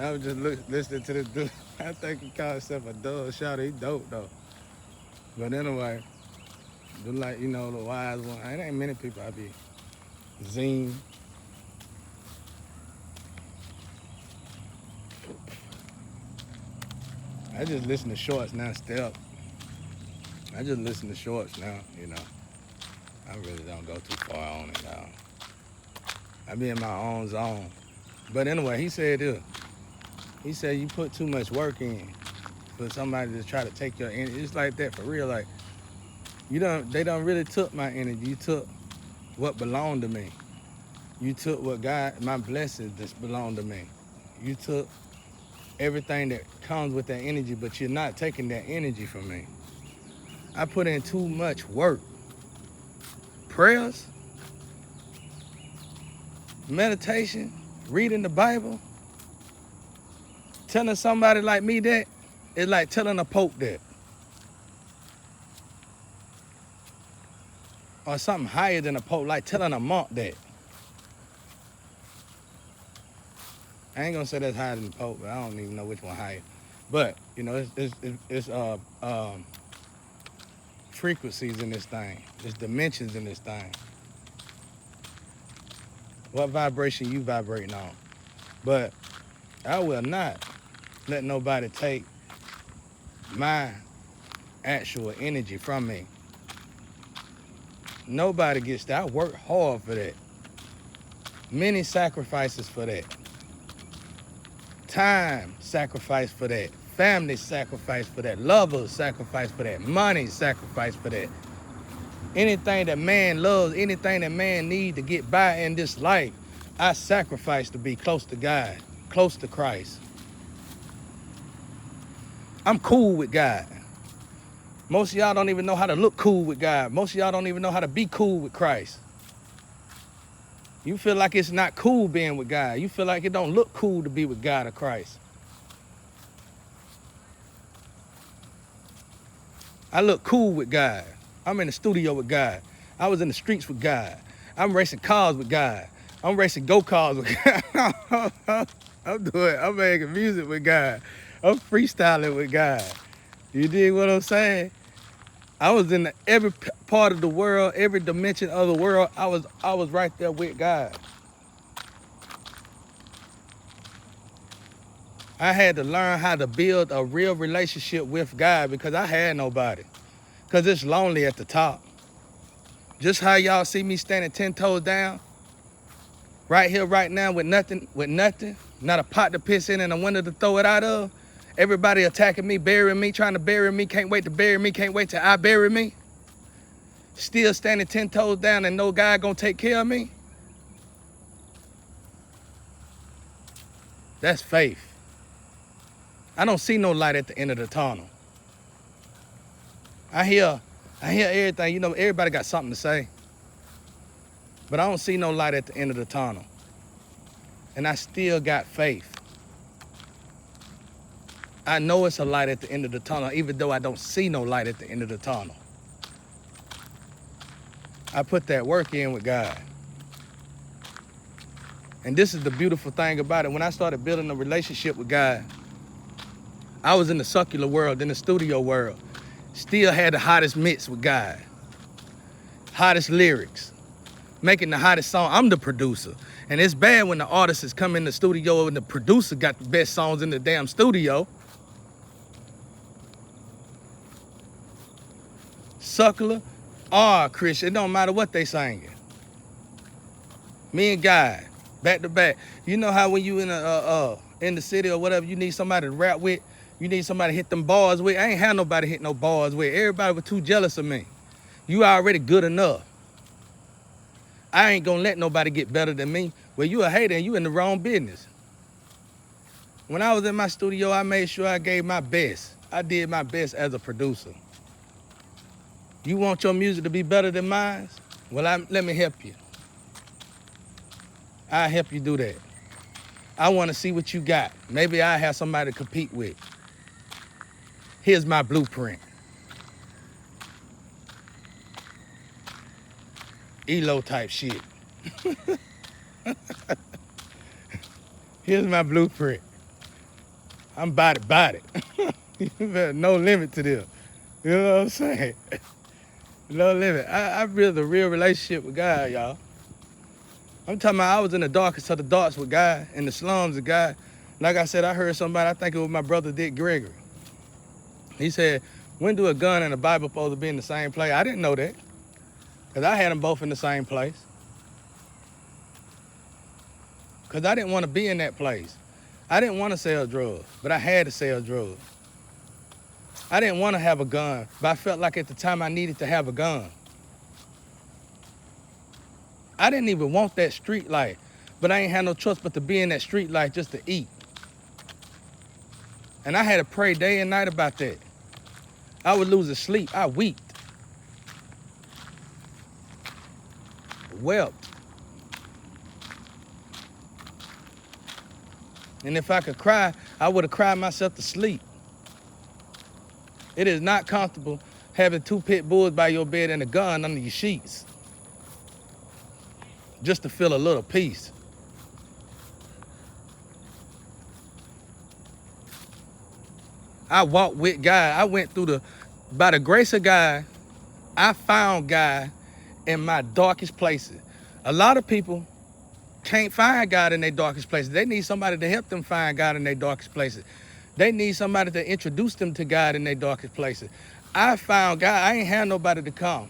I was just listening to this dude. I think he called himself a dub shouter. He dope though. But anyway, the like the wise one. It ain't many people I be. Zine. I just listen to shorts now. Step. I just listen to shorts now. I really don't go too far on it now. I be in my own zone. But anyway, he said this. He said you put too much work in for somebody to try to take your energy. It's like that for real. Like they don't really took my energy. You took what belonged to me. You took what God, my blessings that belonged to me. You took everything that comes with that energy, but you're not taking that energy from me. I put in too much work. Prayers, meditation, reading the Bible, telling somebody like me that is like telling a pope that. Or something higher than a pope, like telling a monk that. I ain't gonna say that's higher than the pope, but I don't even know which one higher. But it's frequencies in this thing. There's dimensions in this thing. What vibration you vibrating on? But I will not let nobody take my actual energy from me. Nobody gets that. I work hard for that. Many sacrifices for that. Time sacrifice for that. Family sacrifice for that. Lovers sacrifice for that. Money sacrifice for that. Anything that man loves, anything that man needs to get by in this life, I sacrifice to be close to God, close to Christ. I'm cool with God. Most of y'all don't even know how to look cool with God. Most of y'all don't even know how to be cool with Christ. You feel like it's not cool being with God. You feel like it don't look cool to be with God or Christ. I look cool with God. I'm in the studio with God. I was in the streets with God. I'm racing cars with God. I'm racing go-karts with God. I'm making music with God. I'm freestyling with God. You dig what I'm saying? I was in every part of the world, every dimension of the world. I was right there with God. I had to learn how to build a real relationship with God because I had nobody. Because it's lonely at the top. Just how y'all see me standing 10 toes down, right here, right now, with nothing, not a pot to piss in and a window to throw it out of. Everybody attacking me, burying me, trying to bury me, can't wait to bury me, can't wait till I bury me. Still standing 10 toes down and no God gonna take care of me. That's faith. I don't see no light at the end of the tunnel. I hear everything, everybody got something to say. But I don't see no light at the end of the tunnel. And I still got faith. I know it's a light at the end of the tunnel, even though I don't see no light at the end of the tunnel. I put that work in with God. And this is the beautiful thing about it. When I started building a relationship with God, I was in the secular world, in the studio world. Still had the hottest mix with God. Hottest lyrics. Making the hottest song. I'm the producer. And it's bad when the artists come in the studio and the producer got the best songs in the damn studio. Secular or Christian, it don't matter what they singing. Me and God, back to back. You know how when you in the city or whatever, you need somebody to rap with, you need somebody to hit them bars with. I ain't had nobody hit no bars with. Everybody was too jealous of me. You already good enough. I ain't gonna let nobody get better than me. Well, you a hater and you in the wrong business. When I was in my studio, I made sure I gave my best. I did my best as a producer. You want your music to be better than mine? Well, let me help you. I'll help you do that. I want to see what you got. Maybe I have somebody to compete with. Here's my blueprint. ELO type shit. Here's my blueprint. I'm about it. No limit to this. You know what I'm saying? No limit. I built a real relationship with God, y'all. I'm talking about I was in the darkest of the darks with God, in the slums with God. Like I said, I heard somebody, I think it was my brother Dick Gregory. He said, when do a gun and a Bible supposed to be in the same place? I didn't know that, because I had them both in the same place. Because I didn't want to be in that place. I didn't want to sell drugs, but I had to sell drugs. I didn't want to have a gun, but I felt like at the time I needed to have a gun. I didn't even want that street life, but I ain't had no choice but to be in that street life just to eat. And I had to pray day and night about that. I would lose sleep. I wept. Wept. And if I could cry, I would have cried myself to sleep. It is not comfortable having 2 pit bulls by your bed and a gun under your sheets just to feel a little peace. I walked with God. I went through by the grace of God, I found God in my darkest places. A lot of people can't find God in their darkest places. They need somebody to help them find God in their darkest places. They need somebody to introduce them to God in their darkest places. I found God. I ain't had nobody to come.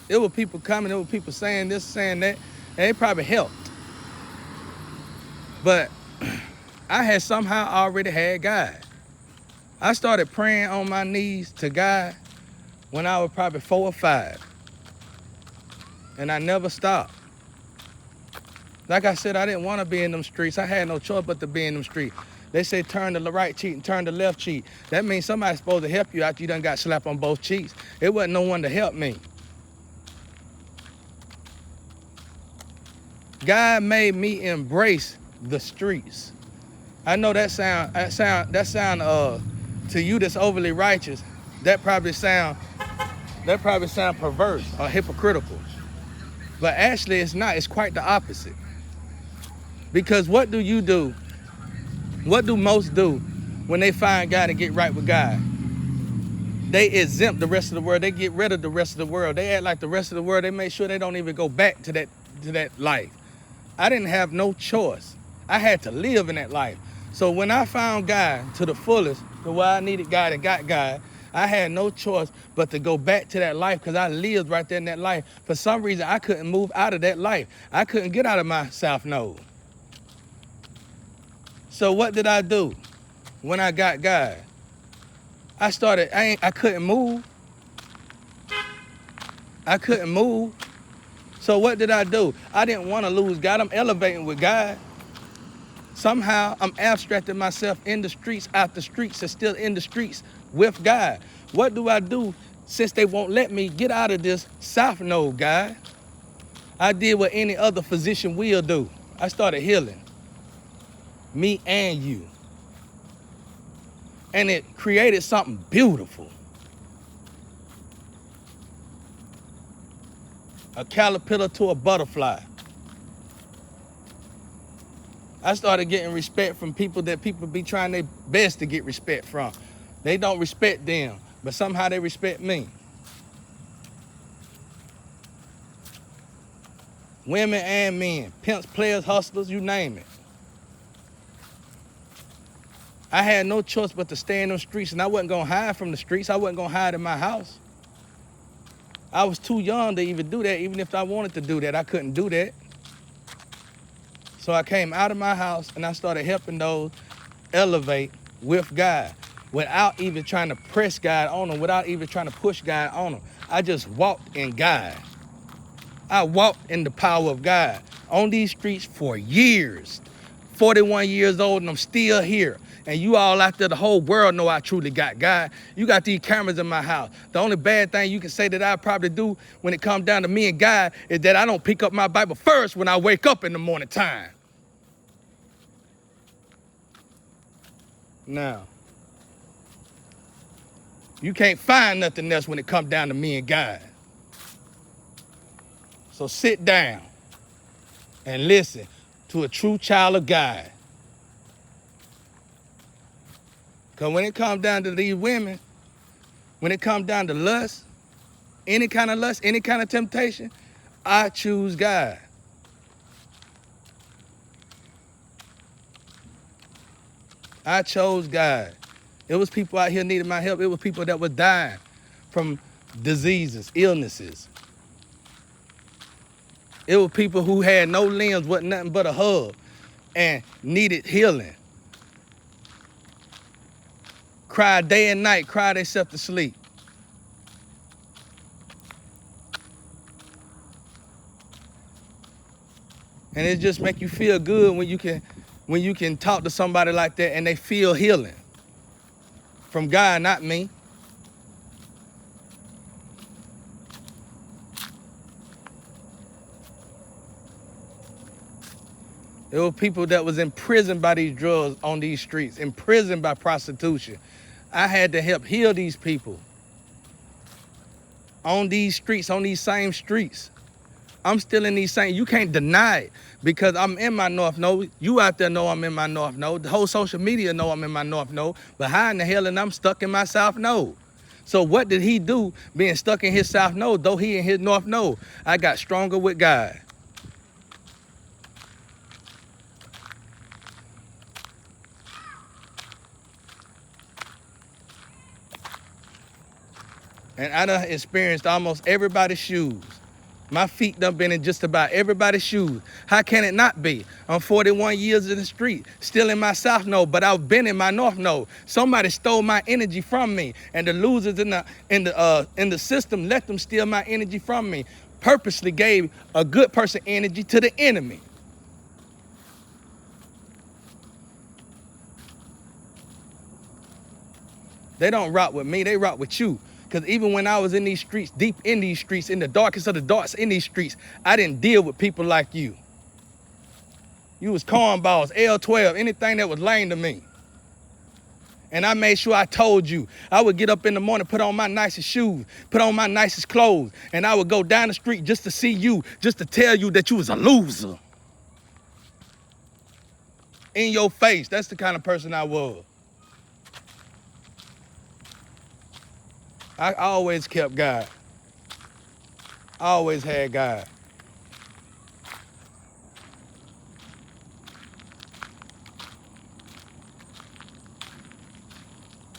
There were people coming. There were people saying this, saying that, and they probably helped. But I had somehow already had God. I started praying on my knees to God when I was probably 4 or 5. And I never stopped. Like I said, I didn't want to be in them streets. I had no choice but to be in them streets. They say turn the right cheek and turn the left cheek. That means somebody's supposed to help you after you done got slapped on both cheeks. It wasn't no one to help me. God made me embrace the streets. I know that sound to you that's overly righteous, that probably sound perverse or hypocritical. But actually it's not. It's quite the opposite. Because what do you do? What do most do when they find God and get right with God? They exempt the rest of the world. They get rid of the rest of the world. They act like the rest of the world. They make sure they don't even go back to that life. I didn't have no choice. I had to live in that life. So when I found God to the fullest, to where I needed God and got God, I had no choice but to go back to that life because I lived right there in that life. For some reason, I couldn't move out of that life. I couldn't get out of my South Node. So what did I do when I got God? I couldn't move. I couldn't move. So what did I do? I didn't want to lose God. I'm elevating with God. Somehow I'm abstracting myself in the streets, out the streets, and still in the streets with God. What do I do since they won't let me get out of this South Node, God? I did what any other physician will do. I started healing. Me and you. And it created something beautiful. A caterpillar to a butterfly. I started getting respect from people that people be trying their best to get respect from. They don't respect them, but somehow they respect me. Women and men, pimps, players, hustlers, you name it. I had no choice but to stay in those streets, and I wasn't gonna hide from the streets. I wasn't gonna hide in my house. I was too young to even do that. Even if I wanted to do that, I couldn't do that. So I came out of my house and I started helping those elevate with God without even trying to press God on them, without even trying to push God on them. I just walked in God. I walked in the power of God on these streets for years. 41 years old and I'm still here. And you all out there, the whole world know I truly got God. You got these cameras in my house. The only bad thing you can say that I probably do when it comes down to me and God is that I don't pick up my Bible first when I wake up in the morning time. Now, you can't find nothing else when it comes down to me and God. So sit down and listen to a true child of God. Because when it comes down to these women, when it comes down to lust, any kind of lust, any kind of temptation, I choose God. I chose God. It was people out here needing my help. It was people that were dying from diseases, illnesses. It was people who had no limbs, wasn't nothing but a hub, and needed healing. Cried day and night, cried themselves to sleep. And it just make you feel good when you can talk to somebody like that and they feel healing from God, not me. There were people that was imprisoned by these drugs on these streets, imprisoned by prostitution. I had to help heal these people on these streets, on these same streets. I'm still in these same, you can't deny it because I'm in my North Node. You out there know I'm in my North Node. The whole social media know I'm in my North Node. But how in the hell and I'm stuck in my South Node? So what did he do being stuck in his South Node, though he in his North Node? I got stronger with God. And I done experienced almost everybody's shoes. My feet done been in just about everybody's shoes. How can it not be? I'm 41 years in the street, still in my South Node, but I've been in my North Node. Somebody stole my energy from me, and the losers in the system let them steal my energy from me. Purposely gave a good person energy to the enemy. They don't rock with me, they rock with you. Because even when I was in these streets, deep in these streets, in the darkest of the darks in these streets, I didn't deal with people like you. You was cornballs, L12, anything that was lame to me. And I made sure I told you. I would get up in the morning, put on my nicest shoes, put on my nicest clothes, and I would go down the street just to see you, just to tell you that you was a loser. In your face, that's the kind of person I was. I always kept God. I always had God.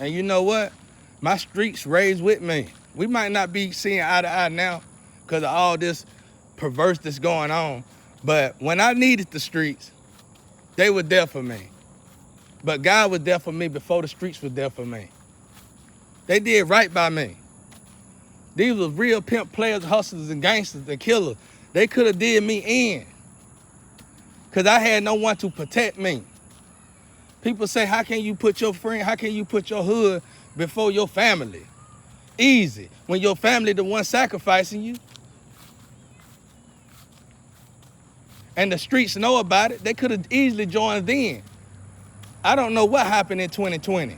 And you know what? My streets raised with me. We might not be seeing eye to eye now because of all this perverse that's going on. But when I needed the streets, they were there for me. But God was there for me before the streets were there for me. They did right by me. These were real pimp players, hustlers, and gangsters and killers. They could have did me in because I had no one to protect me. People say, how can you put your friend, how can you put your hood before your family? Easy, when your family the one sacrificing you. And the streets know about it, they could have easily joined in. I don't know what happened in 2020.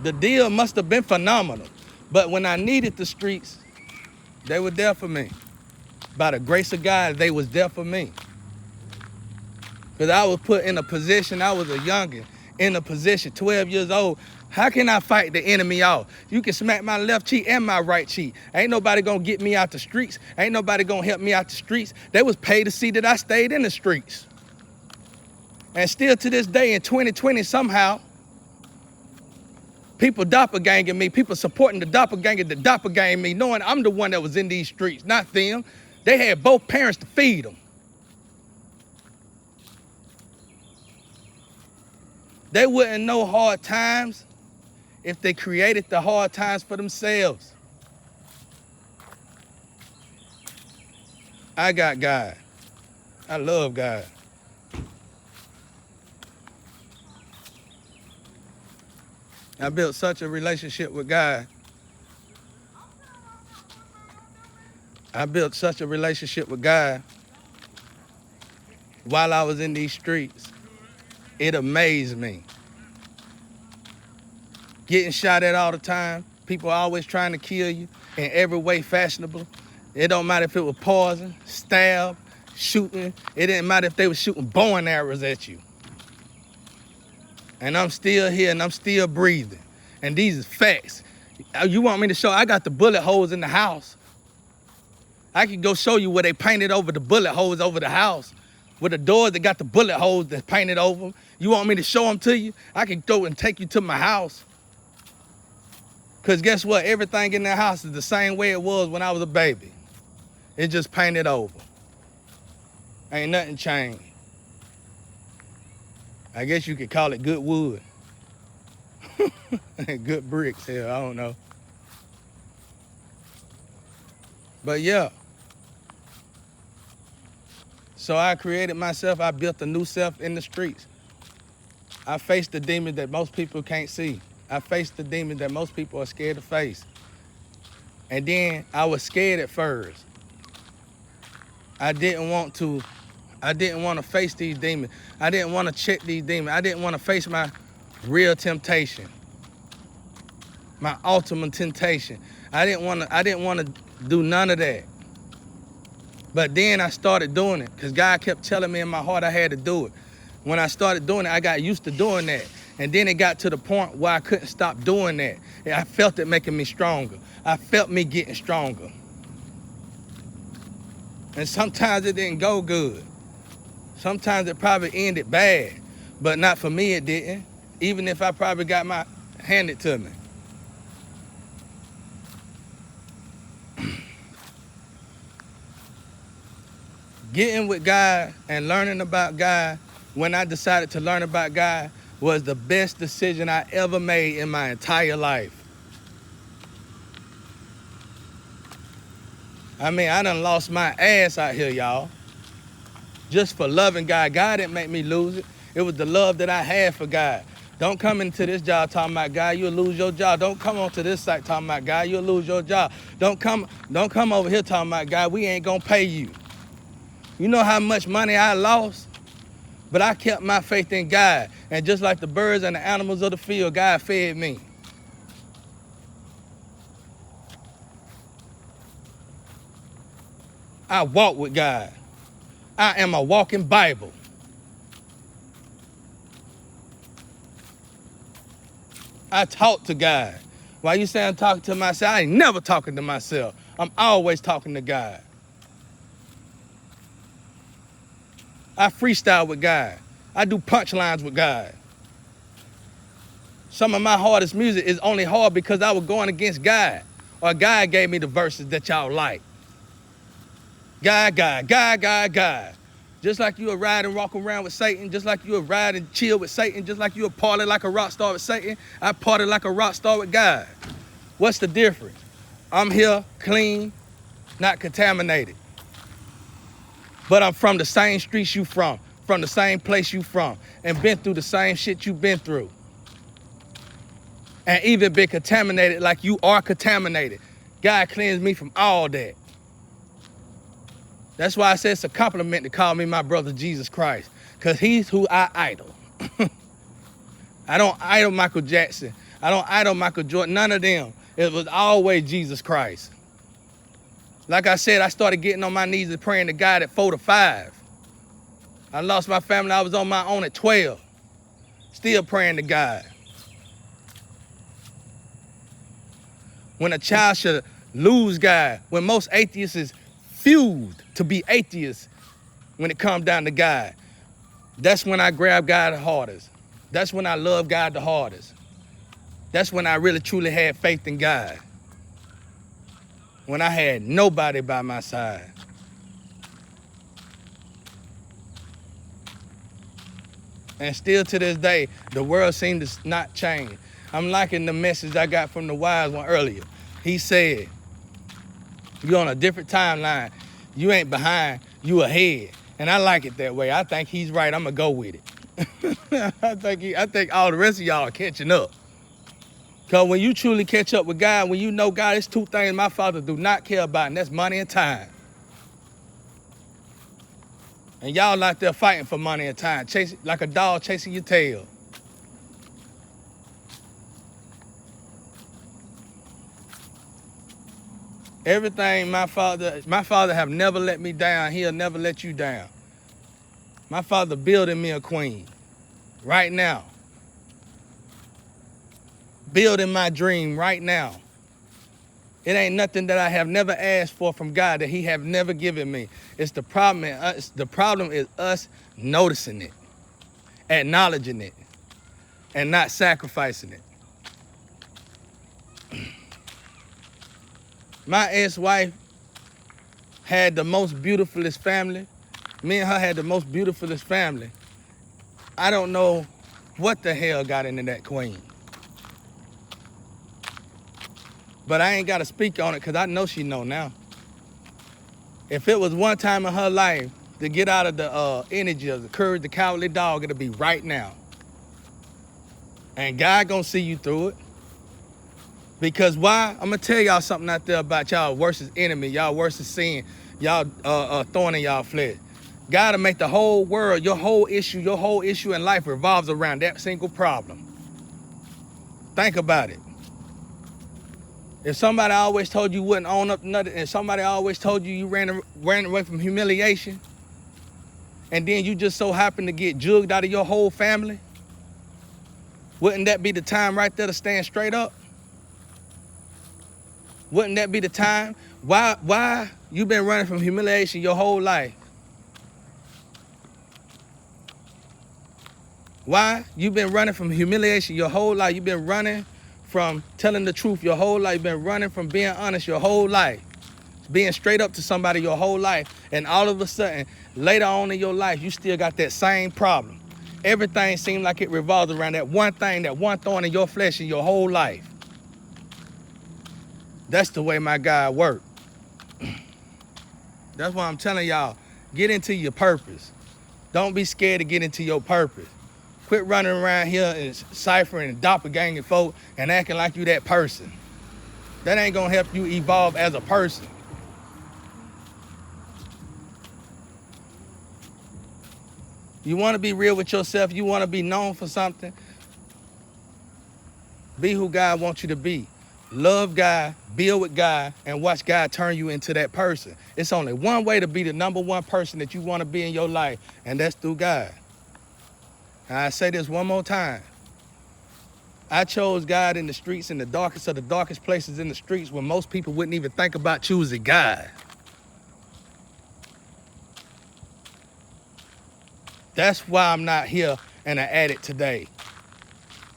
The deal must have been phenomenal. But when I needed the streets, they were there for me. By the grace of God, they was there for me. Because I was put in a position, I was a youngin', in a position, 12 years old. How can I fight the enemy off? You can smack my left cheek and my right cheek. Ain't nobody gonna get me out the streets. Ain't nobody gonna help me out the streets. They was paid to see that I stayed in the streets. And still to this day in 2020 somehow, people doppelganging me, people supporting the doppelganger me, knowing I'm the one that was in these streets, not them. They had both parents to feed them. They wouldn't know hard times if they created the hard times for themselves. I got God. I love God. I built such a relationship with God. I built such a relationship with God while I was in these streets. It amazed me. Getting shot at all the time. People always trying to kill you in every way fashionable. It don't matter if it was poison, stab, shooting. It didn't matter if they were shooting bow and arrows at you. And I'm still here and I'm still breathing. And these is facts. You want me to show? I got the bullet holes in the house. I can go show you where they painted over the bullet holes over the house. With the doors that got the bullet holes that's painted over them. You want me to show them to you? I can go and take you to my house. Because guess what? Everything in that house is the same way it was when I was a baby. It's just painted over. Ain't nothing changed. I guess you could call it good wood. Good bricks, hell, I don't know. But yeah. So I created myself. I built a new self in the streets. I faced the demons that most people can't see. I faced the demons that most people are scared to face. And then I was scared at first. I didn't want to face these demons. I didn't want to check these demons. I didn't want to face my real temptation. My ultimate temptation. I didn't want to do none of that. But then I started doing it because God kept telling me in my heart I had to do it. When I started doing it, I got used to doing that. And then it got to the point where I couldn't stop doing that. I felt it making me stronger. I felt me getting stronger. And sometimes it didn't go good. Sometimes it probably ended bad. But not for me, it didn't. Even if I probably got my handed to me. Getting with God and learning about God, when I decided to learn about God, was the best decision I ever made in my entire life. I mean, I done lost my ass out here, y'all. Just for loving God. God didn't make me lose it. It was the love that I had for God. Don't come into this job talking about God, you'll lose your job. Don't come onto this site talking about God, you'll lose your job. Don't come over here talking about God, we ain't gonna pay you. You know how much money I lost? But I kept my faith in God. And just like the birds and the animals of the field, God fed me. I walk with God. I am a walking Bible. I talk to God. Why you say I'm talking to myself? I ain't never talking to myself. I'm always talking to God. I freestyle with God. I do punchlines with God. Some of my hardest music is only hard because I was going against God. Or God gave me the verses that y'all like. God, God, God, God, God. Just like you would ride and walk around with Satan, just like you would ride and chill with Satan, just like you would party like a rock star with Satan, I party like a rock star with God. What's the difference? I'm here, clean, not contaminated. But I'm from the same streets you from the same place you from, and been through the same shit you been through. And even been contaminated like you are contaminated. God cleansed me from all that. That's why I said it's a compliment to call me my brother Jesus Christ, because he's who I idol. I don't idol Michael Jackson. I don't idol Michael Jordan, none of them. It was always Jesus Christ. Like I said, I started getting on my knees and praying to God at 4 to 5. I lost my family, I was on my own at 12. Still praying to God. When a child should lose God, when most atheists is fused to be atheists when it comes down to God, that's when I grab God the hardest. That's when I love God the hardest. That's when I really truly had faith in God. When I had nobody by my side. And still to this day, the world seems to not change. I'm liking the message I got from the wise one earlier. He said, you're on a different timeline. You ain't behind, you ahead. And I like it that way. I think he's right, I'm gonna go with it. I think all the rest of y'all are catching up. Because when you truly catch up with God, when you know God, it's two things my Father do not care about, and that's money and time. And y'all out there fighting for money and time, chasing like a dog chasing your tail. Everything my father have never let me down, he'll never let you down. My Father building me a queen right now. building my dream right now. It ain't nothing that I have never asked for from God that he have never given me. It's the problem in us. The problem is us noticing it, acknowledging it, and not sacrificing it. My ex-wife had the most beautifulest family. Me and her had the most beautifulest family. I don't know what the hell got into that queen. But I ain't got to speak on it because I know she know now. If it was one time in her life to get out of the energy of the courage, the cowardly dog, it'll be right now. And God gonna see you through it. Because why? I'm gonna tell y'all something out there about y'all worst enemy, y'all worst sin, y'all thorn in y'all flesh. God will make the whole world, your whole issue in life revolves around that single problem. Think about it. If somebody always told you wouldn't own up to nothing, and somebody always told you ran away from humiliation, and then you just so happen to get jugged out of your whole family, wouldn't that be the time right there to stand straight up? Wouldn't that be the time? Why you been running from humiliation your whole life? Why you been running from humiliation your whole life? You've been running from telling the truth your whole life. You've been running from being honest your whole life. Being straight up to somebody your whole life. And all of a sudden, later on in your life, you still got that same problem. Everything seems like it revolves around that one thing, that one thorn in your flesh in your whole life. That's the way my God worked. That's why I'm telling y'all, get into your purpose. Don't be scared to get into your purpose. Quit running around here and ciphering and doppelganging folk and acting like you that person. That ain't gonna help you evolve as a person. You wanna be real with yourself, you wanna be known for something, be who God wants you to be. Love God, build with God, and watch God turn you into that person. It's only one way to be the number one person that you wanna be in your life, and that's through God. And I say this one more time. I chose God in the streets, in the darkest of the darkest places in the streets where most people wouldn't even think about choosing God. That's why I'm not here and an addict today.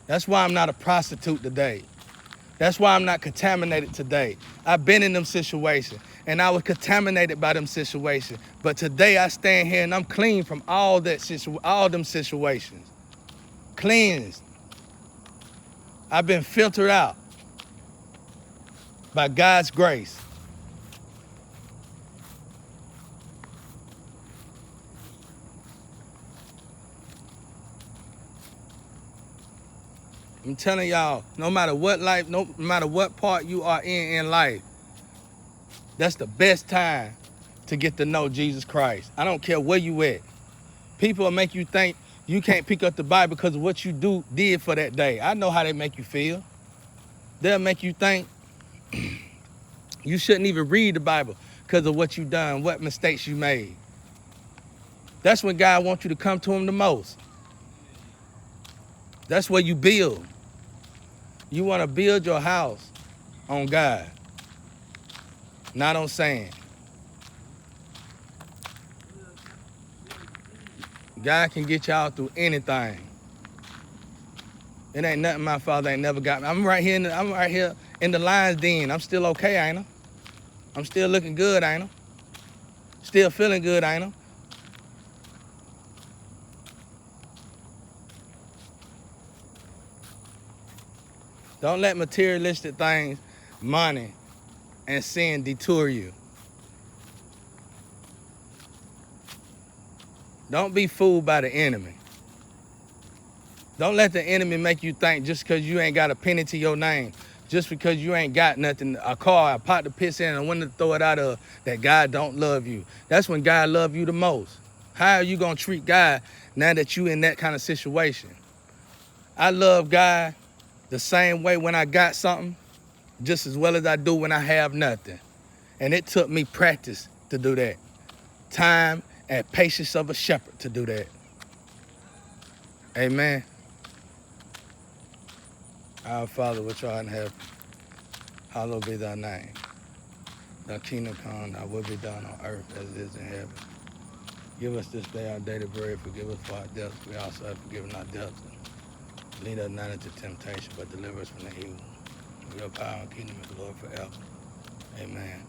That's why I'm not a prostitute today. That's why I'm not contaminated today. I've been in them situations and I was contaminated by them situations. But today I stand here and I'm clean from all them situations. Cleansed. I've been filtered out by God's grace. I'm telling y'all, no matter what life, no matter what part you are in life, that's the best time to get to know Jesus Christ. I don't care where you at. People will make you think you can't pick up the Bible because of what you did for that day. I know how they make you feel. They'll make you think you shouldn't even read the Bible because of what you done, what mistakes you made. That's when God wants you to come to him the most. That's where you build. You want to build your house on God, not on sand. God can get y'all through anything. It ain't nothing my father ain't never got me. I'm right here in the lion's den. I'm still okay, ain't I? I'm still looking good, ain't I? Still feeling good, ain't I? Don't let materialistic things, money, and sin detour you. Don't be fooled by the enemy. Don't let the enemy make you think just because you ain't got a penny to your name, just because you ain't got nothing, a car, a pot to piss in, and a window to throw it out of, that God don't love you. That's when God love you the most. How are you gonna treat God now that you in that kind of situation? I love God the same way when I got something, just as well as I do when I have nothing. And it took me practice to do that. Time and patience of a shepherd to do that. Amen. Our Father which art in heaven, hallowed be thy name. Thy kingdom come, thy will be done on earth as it is in heaven. Give us this day our daily bread. Forgive us for our debts. We also have forgiven our debtors. Lead us not into temptation, but deliver us from the evil. Your power and kingdom and glory forever. Amen.